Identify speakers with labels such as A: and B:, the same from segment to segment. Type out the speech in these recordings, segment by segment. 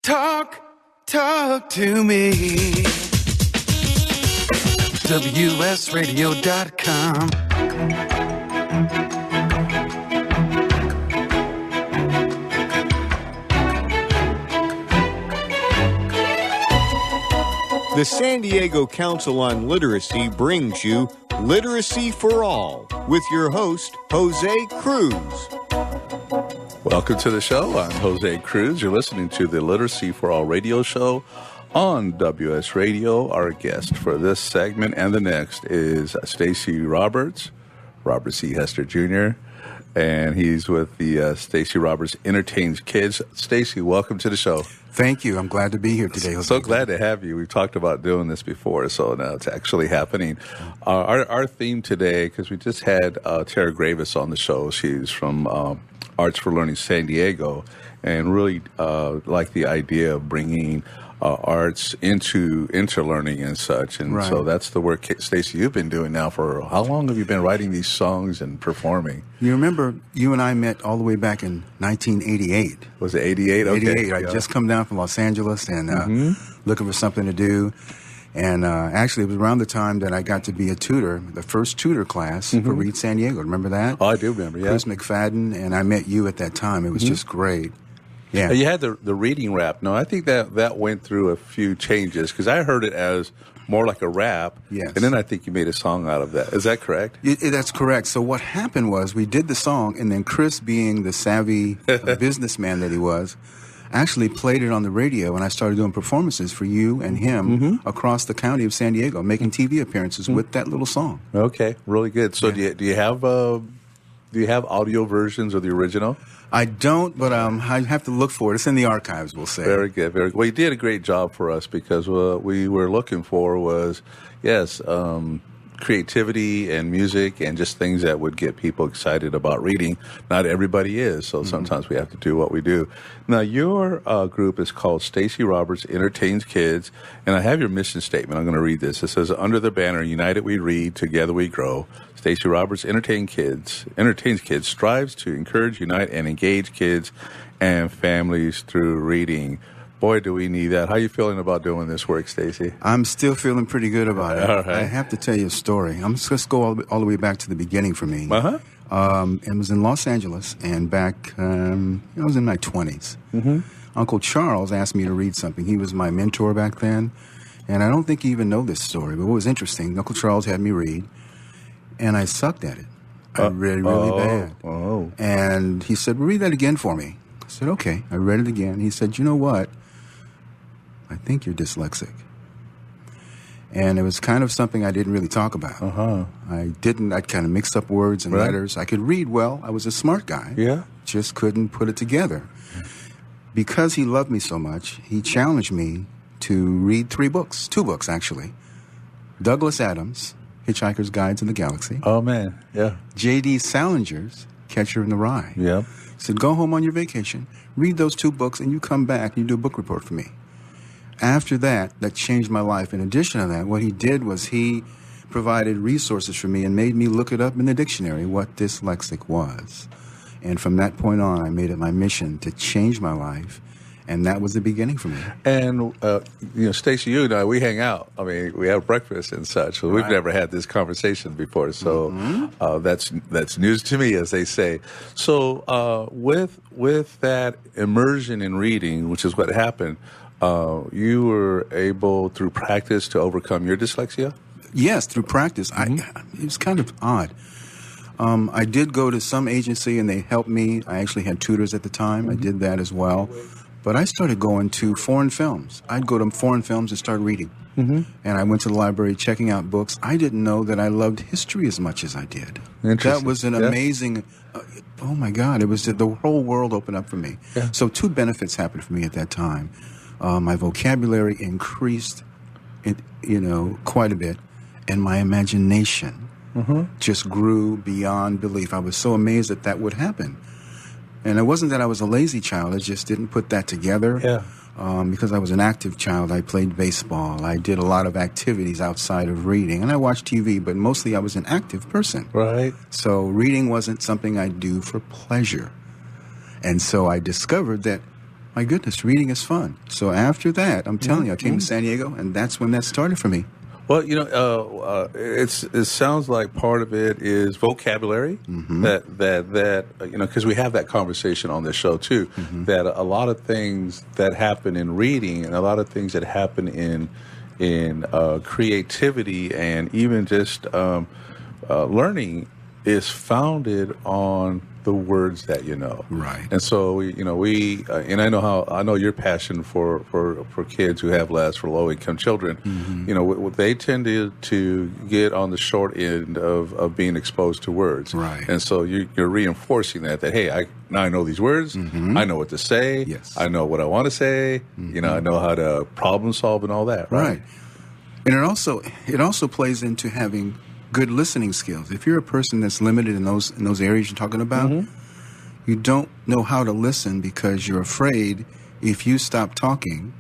A: Talk to me. WSRadio.com.
B: The San Diego Council on Literacy brings you Literacy for All with your host, Jose Cruz.
C: Welcome to the show. I'm Jose Cruz. You're listening to the Literacy for All radio show on WS Radio. Our guest for this segment and the next is Stacey Roberts E. Hester Jr., and he's with the Stacey Roberts Entertains Kids. Stacey, welcome to the show.
D: Thank you. I'm glad to be here today, Jose.
C: So glad to have you. We've talked about doing this before, so now it's actually happening. Our theme today, because we just had Tara Gravis on the show. She's from Arts for Learning San Diego, and really like the idea of bringing arts into learning and such. And so that's the work, Stacey, you've been doing now for how long have you been writing these songs and performing?
D: You remember you and I met all the way back in 1988.
C: Was it 88? Okay.
D: 88. I'd just come down from Los Angeles and looking for something to do. And actually, it was around the time that I got to be a tutor, the first tutor class for Read San Diego. Remember that?
C: Oh, I do remember, yeah.
D: Chris McFadden, and I met you at that time. It was just great. Yeah.
C: You had the reading rap. No, I think that went through a few changes, because I heard it as more like a rap.
D: Yes.
C: And then I think you made a song out of that. Is that correct?
D: That's correct. So what happened was we did the song, and then Chris, being the savvy businessman that he was, actually played it on the radio, and I started doing performances for you and him across the county of San Diego, making TV appearances with that little song.
C: Okay, really good. So do you have audio versions of the original?
D: I don't, but I have to look for it. It's in the archives, we'll say.
C: Very good, very good. Well, you did a great job for us, because what we were looking for was, creativity and music and just things that would get people excited about reading. Not everybody is, so sometimes we have to do what we do. Now, your group is called Stacey Roberts Entertains Kids, and I have your mission statement. I'm going to read this. It says, under the banner, United We Read, Together We Grow, Stacey Roberts Entertains Kids strives to encourage, unite, and engage kids and families through reading. Boy, do we need that. How are you feeling about doing this work, Stacey?
D: I'm still feeling pretty good about it.
C: All right.
D: I have to tell you a story. I'm just going to go all the way back to the beginning for me. It was in Los Angeles, and back, I was in my 20s. Uncle Charles asked me to read something. He was my mentor back then, and I don't think you even know this story, but what was interesting, Uncle Charles had me read, and I sucked at it. I read really bad. And he said, read that again for me. I said, okay. I read it again. He said, you know what? I think you're dyslexic. And it was kind of something I didn't really talk about. I'd kind of mix up words and letters. I could read well. I was a smart guy.
C: Yeah.
D: Just couldn't put it together. Because he loved me so much, he challenged me to read two books actually. Douglas Adams' Hitchhiker's Guide to the Galaxy.
C: Oh, man, yeah.
D: J.D. Salinger's Catcher in the Rye.
C: Yeah.
D: He said, go home on your vacation, read those two books, and you come back and you do a book report for me. After that changed my life. In addition to that, what he did was he provided resources for me and made me look it up in the dictionary, what dyslexic was. And from that point on, I made it my mission to change my life. And that was the beginning for me.
C: And, Stacey, you and I, we hang out. I mean, we have breakfast and such. So we've never had this conversation before. So that's news to me, as they say. So with that immersion in reading, which is what happened, you were able, through practice, to overcome your dyslexia?
D: Yes, through practice. It was kind of odd. I did go to some agency, and they helped me. I actually had tutors at the time. I did that as well. But I started going to foreign films. I'd go to foreign films and start reading. And I went to the library checking out books. I didn't know that I loved history as much as I did. That was an amazing, oh my God, it was the whole world opened up for me. Yeah. So two benefits happened for me at that time. My vocabulary increased, quite a bit, and my imagination just grew beyond belief. I was so amazed that would happen. And it wasn't that I was a lazy child. I just didn't put that together. Yeah. Because I was an active child. I played baseball. I did a lot of activities outside of reading. And I watched TV, but mostly I was an active person.
C: Right.
D: So reading wasn't something I do for pleasure. And so I discovered that my goodness, reading is fun. So after that, I'm telling you, I came to San Diego, and that's when that started for me.
C: Well, it sounds like part of it is vocabulary. That because we have that conversation on this show too. That a lot of things that happen in reading and a lot of things that happen in creativity and even just learning is founded on the words that you know.
D: Right.
C: And so we and I know your passion for kids who have less, for low income children. They tend to get on the short end of being exposed to words.
D: Right.
C: And so you're reinforcing that hey, now I know these words. I know what to say.
D: Yes.
C: I know what I want to say. I know how to problem solve and all that. Right.
D: And it also plays into having good listening skills. If you're a person that's limited in those areas you're talking about, you don't know how to listen because you're afraid if you stop talking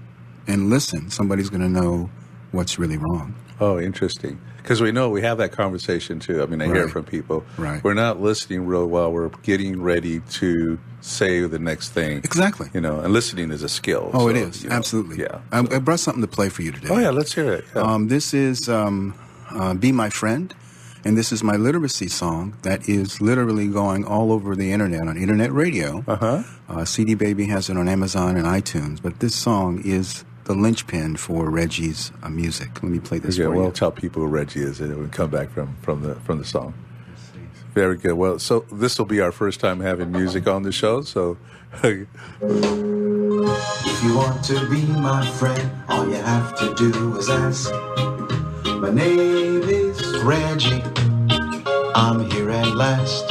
D: and listen, somebody's going to know what's really wrong.
C: Oh, interesting. Because we know we have that conversation too. I mean, I hear it from people.
D: Right.
C: We're not listening real well. We're getting ready to say the next thing.
D: Exactly.
C: And listening is a skill.
D: Oh, it is. Absolutely.
C: Yeah.
D: I brought something to play for you today.
C: Oh, yeah. Let's hear it. Yeah.
D: This is Be My Friend. And this is my literacy song that is literally going all over the internet on internet radio. CD Baby has it on Amazon and iTunes. But this song is the linchpin for Reggie's music. Let me play this for you.
C: We'll tell people who Reggie is and we'll come back from the song. Very good. Well, so this will be our first time having music on the show. So,
A: if you want to be my friend, all you have to do is ask. My name is Reggie, I'm here at last.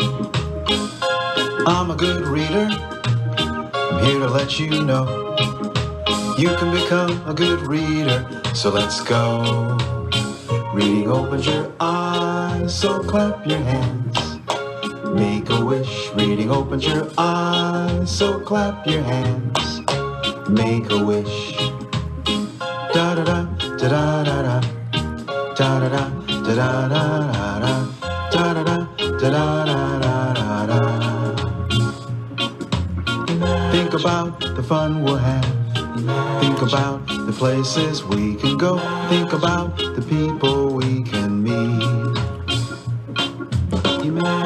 A: I'm a good reader, I'm here to let you know. You can become a good reader, so let's go. Reading opens your eyes, so clap your hands. Make a wish, reading opens your eyes, so clap your hands. Make a wish. Da-da-da, da-da-da-da. Da-da-da, da-da-da-da-da, da-da-da, da-da-da-da-da. Think about the fun we'll have. Think about the places we can go. Think about the people we can meet.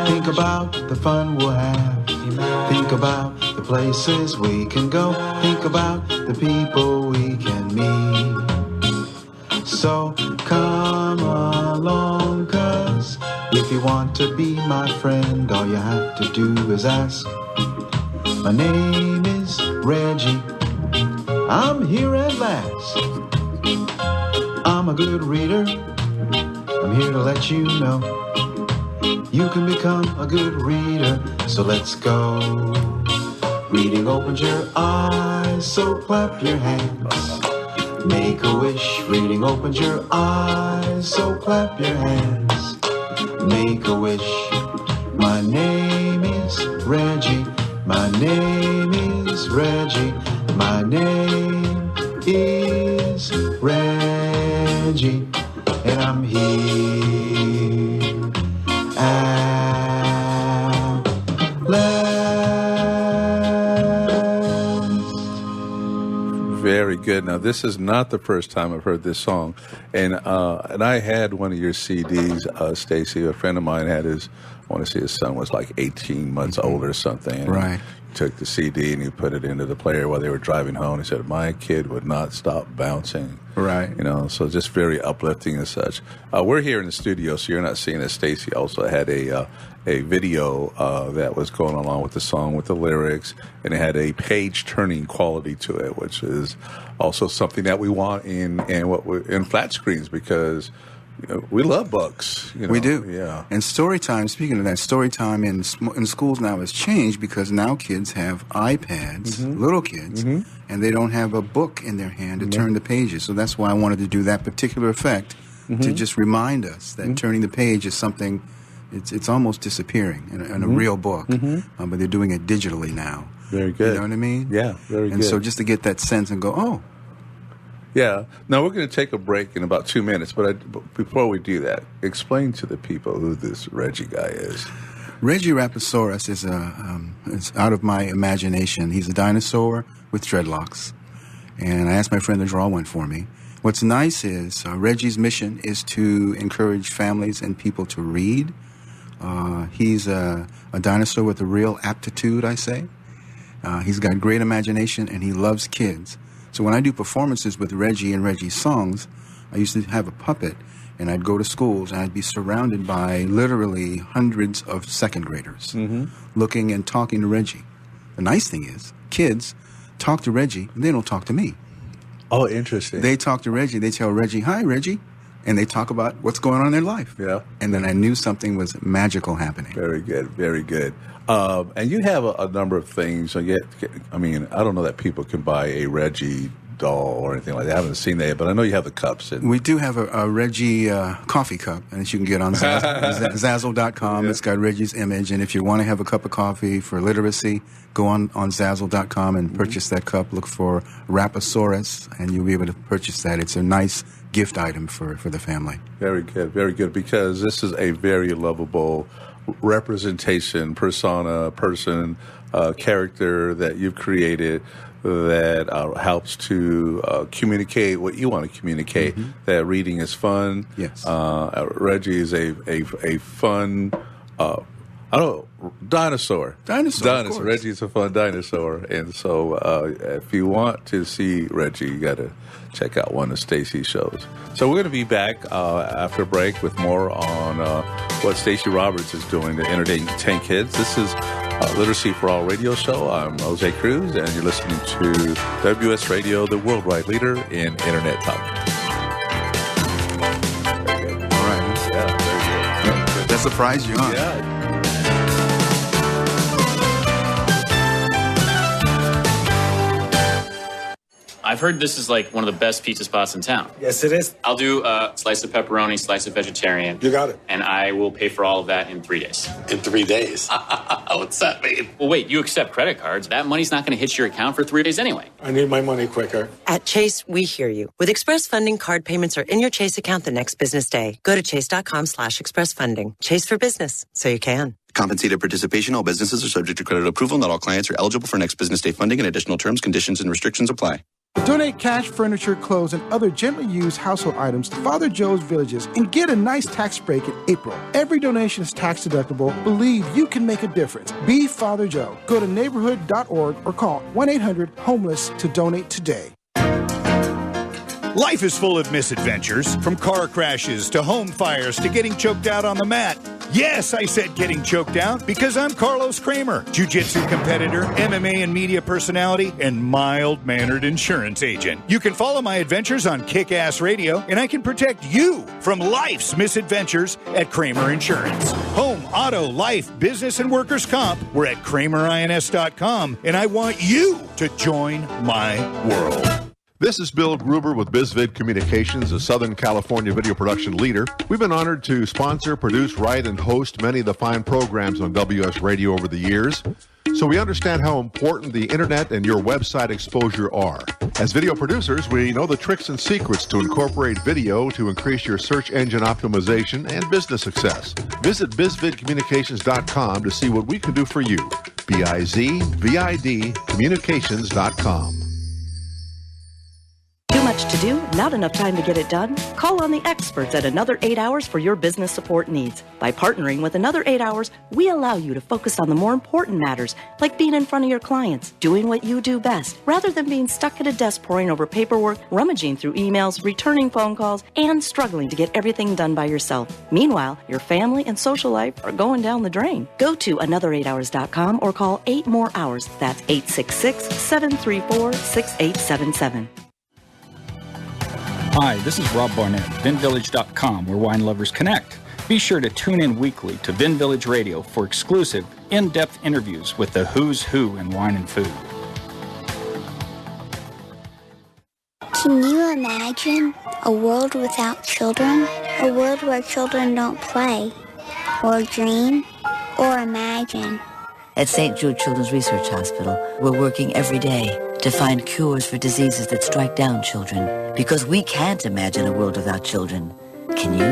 A: Think about the fun we'll have. Think about the places we can go. Think about the people we can meet. So come along, 'cause if you want to be my friend, all you have to do is ask. My name is Reggie, I'm here at last. I'm a good reader, I'm here to let you know. You can become a good reader, so let's go. Reading opens your eyes, so clap your hands. Make a wish, reading opens your eyes, so clap your hands. Make a wish. My name is Reggie, my name is Reggie, my name is Reggie, and I'm here at last.
C: very good. Now, this is not the first time I've heard this song, and I had one of your CDs, Stacey. A friend of mine had his. I want to say his son was like 18 months old or something.
D: Right.
C: He took the CD and he put it into the player while they were driving home. He said, "My kid would not stop bouncing."
D: Right.
C: You know, so just very uplifting and such. We're here in the studio, so you're not seeing it. Stacey also had a video that was going along with the song, with the lyrics, and it had a page-turning quality to it, which is also something that we want in flat screens, because we love books.
D: We do.
C: Yeah.
D: And story time, speaking of that, story time in schools now has changed because now kids have iPads, little kids, and they don't have a book in their hand to turn the pages. So that's why I wanted to do that particular effect to just remind us that turning the page is something, it's almost disappearing in a real book, but they're doing it digitally now.
C: Very good.
D: You know what I mean?
C: Yeah, very good.
D: And so just to get that sense and go, oh.
C: Yeah. Now, we're going to take a break in about 2 minutes, but before we do that, explain to the people who this Reggie guy is.
D: Reggie Raposaurus is out of my imagination. He's a dinosaur, with dreadlocks. And I asked my friend to draw one for me. What's nice is Reggie's mission is to encourage families and people to read. He's a dinosaur with a real aptitude, I say. He's got great imagination, and he loves kids. So when I do performances with Reggie and Reggie's songs, I used to have a puppet, and I'd go to schools, and I'd be surrounded by literally hundreds of second graders looking and talking to Reggie. The nice thing is, kids talk to Reggie, and they don't talk to me.
C: Oh, interesting.
D: They talk to Reggie. They tell Reggie, "Hi, Reggie." And they talk about what's going on in their life.
C: Yeah.
D: And then I knew something was magical happening.
C: Very good, very good. And you have a number of things. I mean, I don't know that people can buy a Reggie doll or anything like that. I haven't seen that, but I know you have the cups.
D: We do have a Reggie coffee cup, and you can get on Zazzle.com. Yeah. It's got Reggie's image, and if you want to have a cup of coffee for literacy, go on Zazzle.com and purchase that cup. Look for Raposaurus, and you'll be able to purchase that. It's a nice gift item for the family.
C: Very good, because this is a very lovable representation, person, character that you've created that helps to communicate what you want to communicate. That reading is fun.
D: Yes.
C: Reggie is a fun, dinosaur.
D: Dinosaur.
C: Reggie's a fun dinosaur. And so if you want to see Reggie, you got to check out one of Stacey's shows. So we're going to be back after a break with more on what Stacey Roberts is doing to entertain kids. This is Literacy for All radio show. I'm Jose Cruz, and you're listening to WS Radio, the worldwide leader in Internet talk. Very good.
D: All right.
C: Yeah, very good.
D: That surprised you, huh?
C: Yeah.
E: I've heard this is like one of the best pizza spots in town.
F: Yes, it is.
E: I'll do a slice of pepperoni, slice of vegetarian.
F: You got it.
E: And I will pay for all of that in 3 days.
F: In 3 days? What's that mean?
E: Well, wait, you accept credit cards. That money's not going to hit your account for 3 days anyway.
F: I need my money quicker.
G: At Chase, we hear you. With Express Funding, card payments are in your Chase account the next business day. Go to chase.com/express funding. Chase for business, so you can.
H: Compensated participation. All businesses are subject to credit approval. Not all clients are eligible for next business day funding, and additional terms, conditions, and restrictions apply.
I: Donate cash, furniture, clothes, and other gently used household items to Father Joe's Villages and get a nice tax break in April. Every donation is tax deductible. Believe you can make a difference. Be Father Joe. Go to neighborhood.org or call 1-800-HOMELESS to donate today.
J: Life is full of misadventures, from car crashes to home fires to getting choked out on the mat. Yes, I said getting choked out because I'm Carlos Kramer, jiu-jitsu competitor, MMA and media personality, and mild-mannered insurance agent. You can follow my adventures on Kick-Ass Radio, and I can protect you from life's misadventures at Kramer Insurance. Home, auto, life, business, and workers' comp. We're at KramerINS.com, and I want you to join my world.
K: This is Bill Gruber with BizVid Communications, a Southern California video production leader. We've been honored to sponsor, produce, write, and host many of the fine programs on WS Radio over the years. So we understand how important the internet and your website exposure are. As video producers, we know the tricks and secrets to incorporate video to increase your search engine optimization and business success. Visit bizvidcommunications.com to see what we can do for you. BIZVID communications.com.
L: Too much to do? Not enough time to get it done? Call on the experts at Another 8 Hours for your business support needs. By partnering with Another 8 Hours, we allow you to focus on the more important matters, like being in front of your clients, doing what you do best, rather than being stuck at a desk poring over paperwork, rummaging through emails, returning phone calls, and struggling to get everything done by yourself. Meanwhile, your family and social life are going down the drain. Go to another8hours.com or call 8 more hours. That's 866-734-6877.
M: Hi, this is Rob Barnett, VinVillage.com, where wine lovers connect. Be sure to tune in weekly to Vin Village Radio for exclusive, in-depth interviews with the who's who in wine and food.
N: Can you imagine a world without children? A world where children don't play, or dream, or imagine?
O: At St. Jude Children's Research Hospital, we're working every day to find cures for diseases that strike down children, because we can't imagine a world without children. Can you?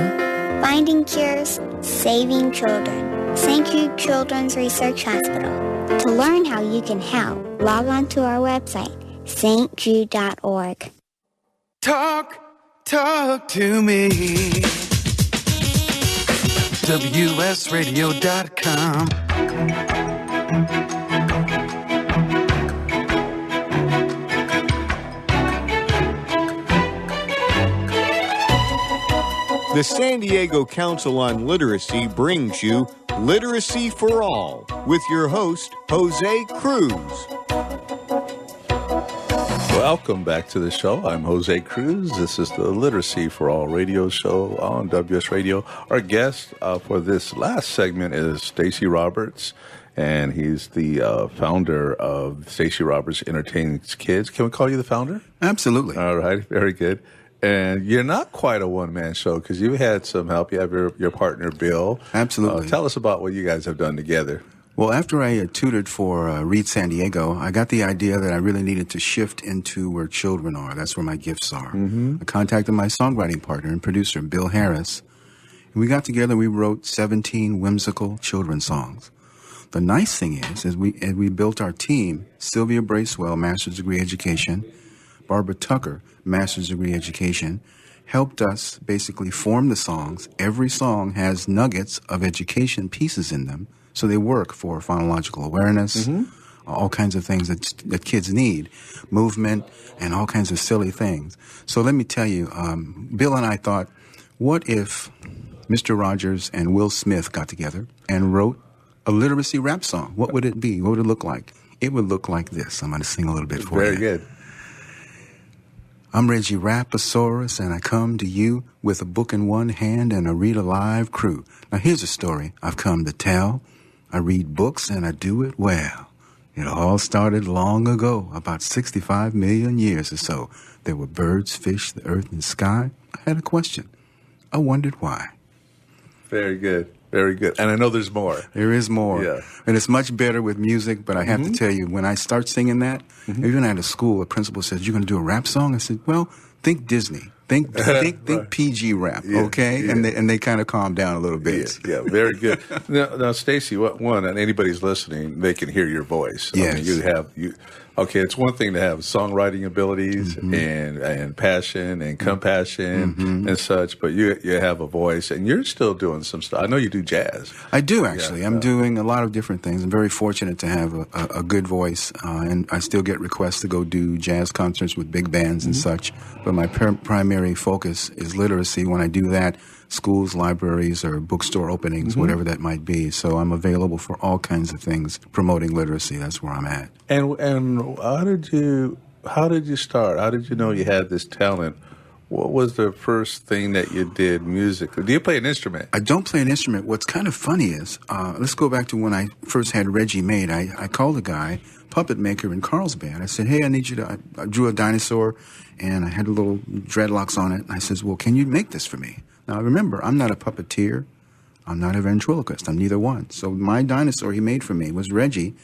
N: Finding cures, saving children. St. Jude Children's Research Hospital. To learn how you can help, log on to our website, stjude.org.
A: Talk to me. WSRadio.com.
B: The San Diego Council on Literacy brings you Literacy for All with your host, Jose Cruz.
C: Welcome back to the show. I'm Jose Cruz. This is the Literacy for All radio show on WS Radio. Our guest for this last segment is Stacey Roberts, and he's the founder of Stacey Roberts Entertains Kids. Can we call you the founder?
D: Absolutely.
C: All right, very good. And you're not quite a one-man show because you had some help. You have your partner, Bill.
D: Absolutely.
C: Tell us about what you guys have done together.
D: Well, after I tutored for Read San Diego, I got the idea that I really needed to shift into where children are. That's where my gifts are.
C: Mm-hmm.
D: I contacted my songwriting partner and producer, Bill Harris. And we got together and we wrote 17 whimsical children's songs. The nice thing is, as we built our team, Sylvia Bracewell, master's degree education, Barbara Tucker, master's degree education, helped us basically form the songs. Every song has nuggets of education pieces in them, so they work for phonological awareness, all kinds of things that kids need, movement, and all kinds of silly things. So let me tell you, Bill and I thought, what if Mr. Rogers and Will Smith got together and wrote a literacy rap song? What would it be? What would it look like? It would look like this. I'm going to sing a little bit for you.
C: Very good.
D: I'm Reggie Raposaurus, and I come to you with a book in one hand and a Read Alive crew. Now, here's a story I've come to tell. I read books, and I do it well. It all started long ago, about 65 million years or so. There were birds, fish, the earth, and sky. I had a question. I wondered why.
C: Very good. Very good. And I know there's more.
D: There is more.
C: Yeah.
D: And it's much better with music, but I have to tell you, when I start singing that, even at a school, a principal says, "You're going to do a rap song?" I said, "Well, think Disney. Think PG rap, okay?"
C: Yeah.
D: And they kind of calm down a little bit.
C: Yeah, very good. Now, Stacey, one, and anybody's listening, they can hear your voice.
D: Yes.
C: I mean, okay, it's one thing to have songwriting abilities and passion and compassion and such, but you have a voice, and you're still doing some stuff. I know you do jazz.
D: I do, actually. I'm doing a lot of different things. I'm very fortunate to have a good voice, and I still get requests to go do jazz concerts with big bands and such, but my primary focus is literacy. When I do that, schools, libraries, or bookstore openings, whatever that might be. So I'm available for all kinds of things promoting literacy. That's where I'm at.
C: And how did you start? How did you know you had this talent? What was the first thing that you did musically? Do you play an instrument?
D: I don't play an instrument. What's kind of funny is, let's go back to when I first had Reggie made. I called a guy, puppet maker in Carlsbad. I said, "Hey, I need you to," I drew a dinosaur, and I had a little dreadlocks on it. And I says, "Well, can you make this for me?" Now, remember, I'm not a puppeteer. I'm not a ventriloquist. I'm neither one. So my dinosaur he made for me was Reggie.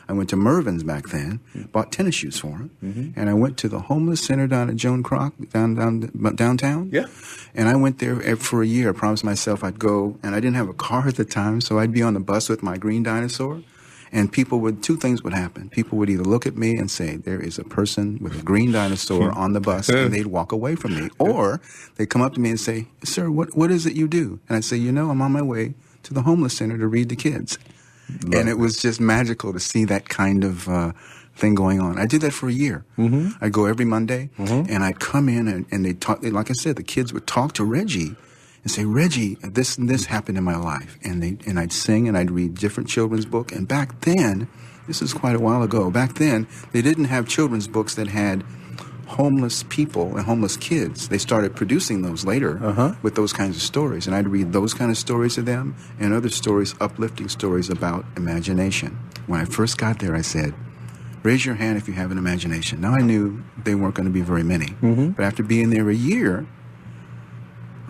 D: I went to Mervyn's back then, bought tennis shoes for him, and I went to the homeless center down at Joan Croc, downtown.
C: Yeah.
D: And I went there for a year. I promised myself I'd go, and I didn't have a car at the time, so I'd be on the bus with my green dinosaur. And two things would happen. People would either look at me and say, "There is a person with a green dinosaur on the bus," and they'd walk away from me. Or they'd come up to me and say, "Sir, what is it you do?" And I'd say, "I'm on my way to the homeless center to read the kids." And it was just magical to see that kind of thing going on. I did that for a year. I'd go every Monday, and I'd come in, and they'd talk. Like I said, the kids would talk to Reggie and say, "Reggie, this and this happened in my life." And I'd sing, and I'd read different children's books. And back then, this is quite a while ago, back then, they didn't have children's books that had homeless people and homeless kids. They started producing those later with those kinds of stories. And I'd read those kind of stories to them and other stories, uplifting stories about imagination. When I first got there, I said, "Raise your hand if you have an imagination." Now, I knew they weren't going to be very many. But after being there a year,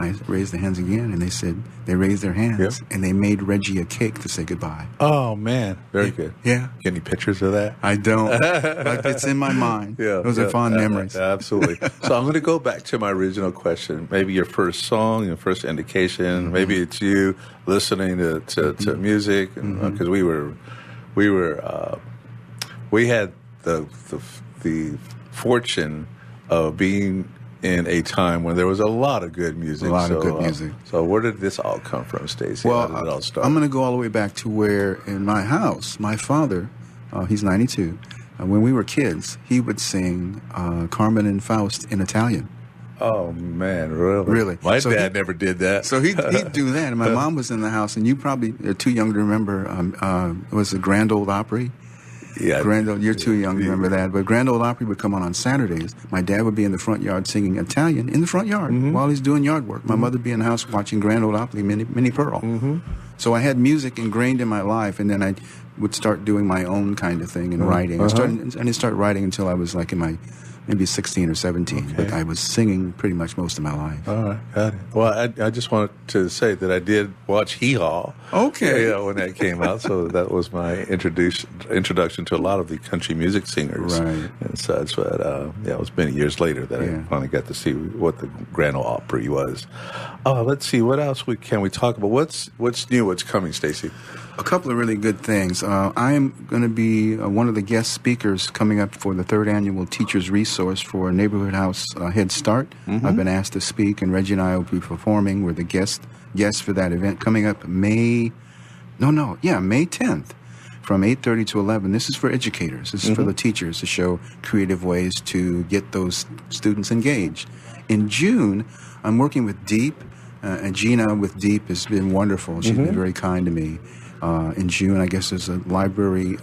D: I raised the hands again, and they raised their hands, and they made Reggie a cake to say goodbye.
C: Oh, man. Very good.
D: Yeah.
C: Get any pictures of that?
D: I don't. But it's in my mind. Those are fond memories.
C: Absolutely. So I'm going to go back to my original question. Maybe your first song, your first indication. Maybe it's you listening to music, because we had the fortune of being in a time when there was a lot of good music.
D: A lot of good music.
C: So where did this all come from, Stacey?
D: Well,
C: How did it all start?
D: I'm going to go all the way back to where in my house, my father, he's 92, when we were kids, he would sing Carmen and Faust in Italian.
C: Oh, man, really?
D: Really.
C: My dad never did that.
D: So he'd do that. And my mom was in the house, and you probably are too young to remember, it was the Grand Ole Opry.
C: Yeah,
D: you're too young to remember that. But Grand Ole Opry would come on Saturdays. My dad would be in the front yard singing Italian in the front yard while he's doing yard work. My mother would be in the house watching Grand Ole Opry, Minnie Pearl. So I had music ingrained in my life, and then I would start doing my own kind of thing and writing. I didn't start writing until I was like in my maybe 16 or 17. Okay. But I was singing pretty much most of my life.
C: All right, got it. Well, I just wanted to say that I did watch Hee Haw.
D: Okay.
C: When that came out, so that was my introduction to a lot of the country music singers and such. But it was many years later that I finally got to see what the Grand Ole Opry was. Let's see, what else can we talk about? What's new? What's coming, Stacey?
D: A couple of really good things. I am going to be one of the guest speakers coming up for the 3rd annual Teachers Resource for Neighborhood House Head Start. I've been asked to speak, and Reggie and I will be performing. We're the guests for that event coming up May 10th from 8:30 to 11. This is for educators. This is for the teachers to show creative ways to get those students engaged. In June, I'm working with Deep, and Gina with Deep has been wonderful. She's been very kind to me. In June, I guess there's a library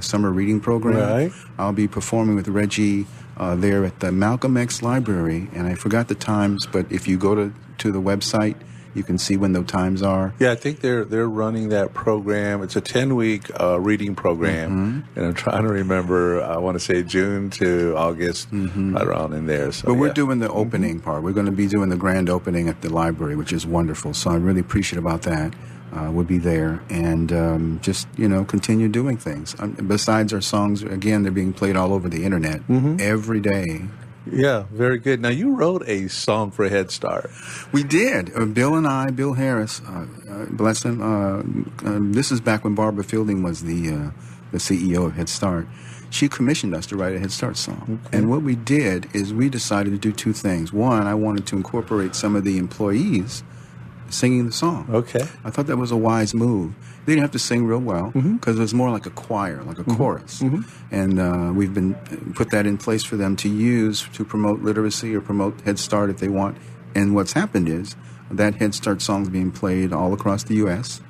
D: summer reading program.
C: Right.
D: I'll be performing with Reggie there at the Malcolm X Library, and I forgot the times, but if you go to the website, you can see when the times are.
C: Yeah, I think they're running that program. It's a 10-week reading program, and I'm trying to remember, I want to say June to August, right around in there. So,
D: but we're doing the opening part. We're going to be doing the grand opening at the library, which is wonderful, so I'm really appreciative about that. We'll be there and just, continue doing things. Besides our songs, again, they're being played all over the internet every day.
C: Yeah, very good. Now, you wrote a song for Head Start.
D: We did. Bill Harris, bless him. This is back when Barbara Fielding was the CEO of Head Start. She commissioned us to write a Head Start song. Okay. And what we did is we decided to do two things. One, I wanted to incorporate some of the employees singing the song.
C: Okay.
D: I thought that was a wise move. They didn't have to sing real well because it was more like a choir, like a chorus. And we've been put that in place for them to use to promote literacy or promote Head Start if they want. And what's happened is that Head Start song is being played all across the U.S.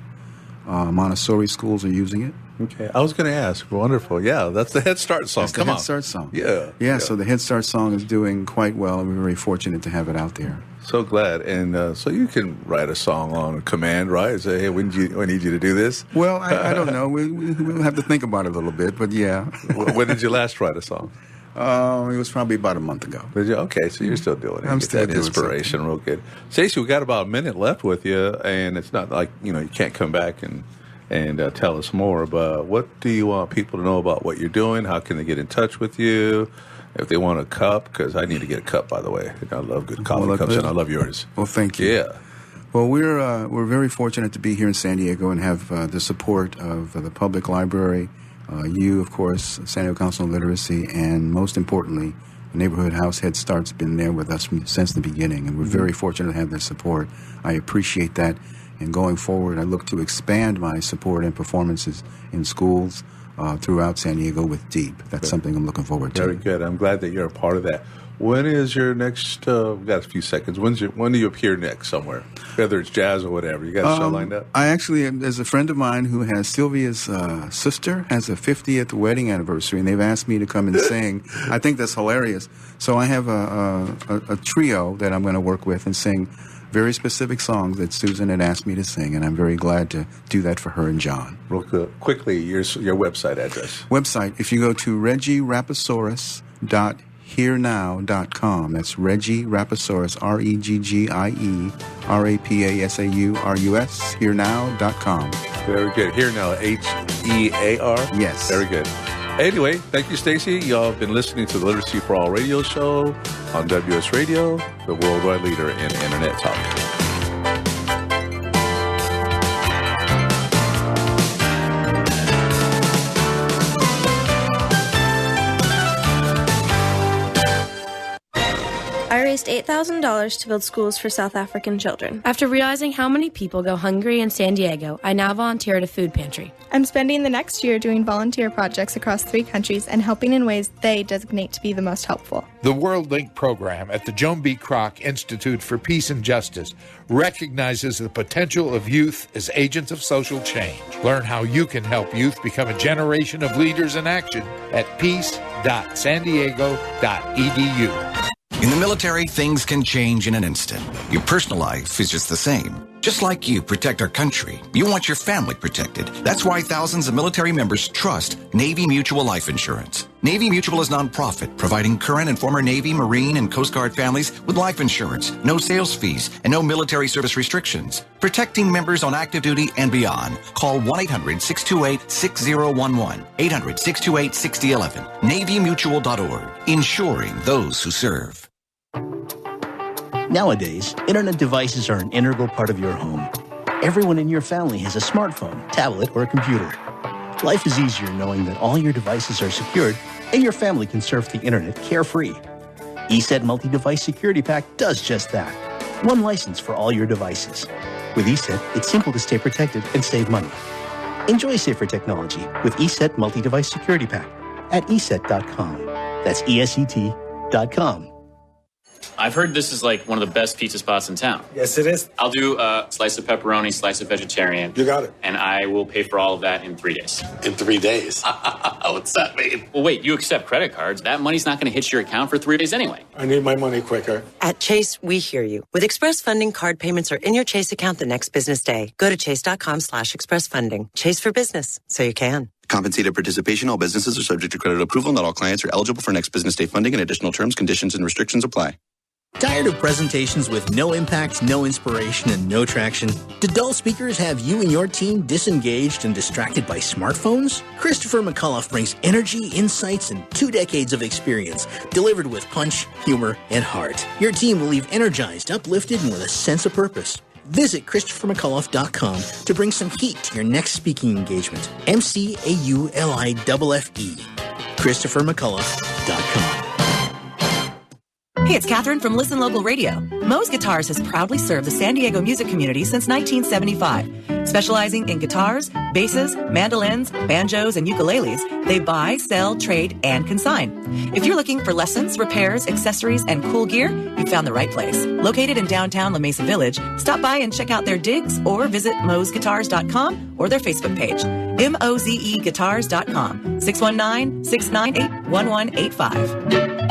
D: Montessori schools are using it.
C: Okay. I was going to ask. Wonderful. Yeah, that's the Head Start song.
D: That's the Head Start song.
C: Yeah.
D: So the Head Start song is doing quite well, and we're very fortunate to have it out there.
C: So glad. And so you can write a song on command, right? Say, hey, we need you to do this?
D: Well, I don't know. We'll have to think about it a little bit, but yeah.
C: When did you last write a song?
D: It was probably about a month ago.
C: Did you? Okay, so you're still doing it.
D: I'm still doing
C: inspiration, real good. Stacey, we got about a minute left with you, and it's not like, you can't come back and tell us more, but what do you want people to know about what you're doing? How can they get in touch with you? If they want a cup, because I need to get a cup, by the way. I love good coffee cups, and I love yours.
D: Well, thank you.
C: Yeah.
D: Well, we're very fortunate to be here in San Diego and have the support of the public library, you, of course, San Diego Council on Literacy, and most importantly, the Neighborhood House Head Start's been there with us since the beginning, and we're very fortunate to have their support. I appreciate that. And going forward, I look to expand my support and performances in schools throughout San Diego with Deep. That's something I'm looking forward to.
C: Very good. I'm glad that you're a part of that. When is your next, we've got a few seconds, when do you appear next somewhere? Whether it's jazz or whatever. You got a show lined up?
D: I actually, there's a friend of mine who has, Sylvia's sister has a 50th wedding anniversary, and they've asked me to come and sing. I think that's hilarious. So I have a trio that I'm going to work with and sing very specific songs that Susan had asked me to sing, and I'm very glad to do that for her and John.
C: Real quickly, your website address.
D: Website, if you go to reggirapasaurus.hearnow.com. That's Reggie Rapasaurus, ReggieRapasaurus, hearnow.com.
C: Very good. Hear Now, Hear?
D: Yes.
C: Very good. Anyway, thank you, Stacey. Y'all have been listening to the Literacy for All radio show on WS Radio, the worldwide leader in Internet talk.
P: I raised $8,000 to build schools for South African children. After realizing how many people go hungry in San Diego, I now volunteer at a food pantry.
Q: I'm spending the next year doing volunteer projects across 3 countries and helping in ways they designate to be the most helpful.
R: The World Link program at the Joan B. Kroc Institute for Peace and Justice recognizes the potential of youth as agents of social change. Learn how you can help youth become a generation of leaders in action at peace.sandiego.edu.
S: In the military, things can change in an instant. Your personal life is just the same. Just like you protect our country, you want your family protected. That's why thousands of military members trust Navy Mutual Life Insurance. Navy Mutual is nonprofit, providing current and former Navy, Marine, and Coast Guard families with life insurance, no sales fees, and no military service restrictions. Protecting members on active duty and beyond. Call 1-800-628-6011. 800-628-6011. NavyMutual.org. Insuring those who serve.
T: Nowadays, internet devices are an integral part of your home. Everyone in your family has a smartphone, tablet, or a computer. Life is easier knowing that all your devices are secured and your family can surf the internet carefree. ESET Multi-Device Security Pack does just that. One license for all your devices. With ESET, it's simple to stay protected and save money. Enjoy safer technology with ESET Multi-Device Security Pack at ESET.com. That's ESET.com.
E: I've heard this is like one of the best pizza spots in town.
F: Yes, it is.
E: I'll do a slice of pepperoni, slice of vegetarian.
F: You got it.
E: And I will pay for all of that in 3 days.
F: In 3 days? What's that mean?
E: Well, wait, you accept credit cards. That money's not going to hit your account for 3 days anyway.
F: I need my money quicker.
G: At Chase, we hear you. With Express Funding, card payments are in your Chase account the next business day. Go to chase.com/expressfunding. Chase for business, so you can.
H: Compensated participation. All businesses are subject to credit approval. Not all clients are eligible for next business day funding, and additional terms, conditions, and restrictions apply.
U: Tired of presentations with no impact, no inspiration, and no traction? Do dull speakers have you and your team disengaged and distracted by smartphones? Christopher McAuliffe brings energy, insights, and 2 decades of experience, delivered with punch, humor, and heart. Your team will leave energized, uplifted, and with a sense of purpose. Visit ChristopherMcAuliffe.com to bring some heat to your next speaking engagement. McAuliffe. ChristopherMcAuliffe.com.
V: Hey, it's Catherine from Listen Local Radio. Moe's Guitars has proudly served the San Diego music community since 1975. Specializing in guitars, basses, mandolins, banjos, and ukuleles, they buy, sell, trade, and consign. If you're looking for lessons, repairs, accessories, and cool gear, you found the right place. Located in downtown La Mesa Village, stop by and check out their digs or visit moesguitars.com or their Facebook page. MOZEguitars.com, 619-698-1185.